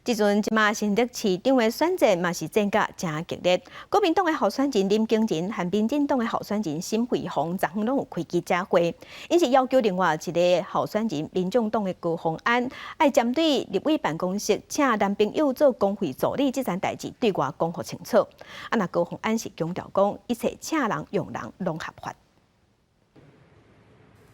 即阵即马新竹市长的选战嘛是争甲真激烈，国民党的候选人林敬仁和民进党的候选人沈慧虹昨昏拢有开记者会，因是要求另外一个候选人民众党的高虹安，爱针对立委办公室请男朋友做工会助理这件代志对外讲互清楚。那高虹安是强调讲，一切请人用人拢合法。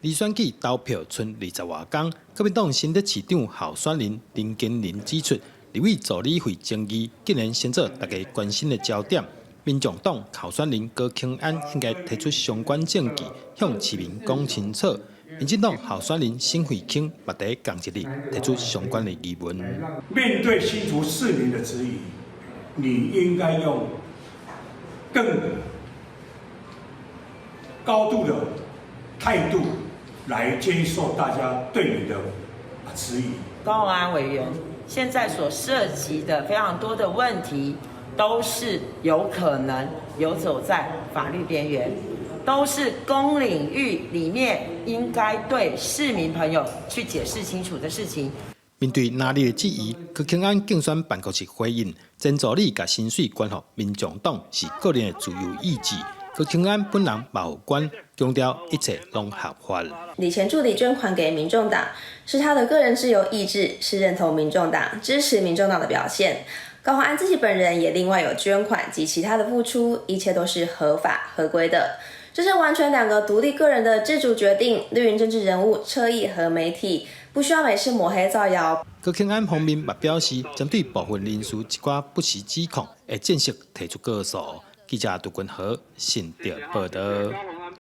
离选举投票剩20多天，国民党新竹市长候选人林敬仁指出，立委助理费争议竟然成做大家关心的焦点。民众党候选人高虹安应该提出相关证据，向市民讲清楚。民进党候选人沈慧卿嘛在同一日提出相关的疑问。面对新竹市民的质疑，你应该用更高度的态度来接受大家对你的质疑。高虹安委员现在所涉及的非常多的问题，都是有可能游走在法律边缘，都是公领域里面应该对市民朋友去解释清楚的事情。面对哪里的质疑，高虹安竞选办公室回应：前助理甲薪水关乎民众党是个人的自由意志。高虹安本人嘛有关，强调一切拢合法。李前助理捐款给民众党，是他的个人自由意志，是认同民众党、支持民众党的表现。高虹安自己本人也另外有捐款及其他的付出，一切都是合法合规的。这是完全两个独立个人的自主决定。绿营政治人物、侧翼和媒体不需要每次抹黑造谣。高虹安方面嘛表示，针对部分人士一寡不实指控，会正式提出告诉。记者杜君和新竹报道。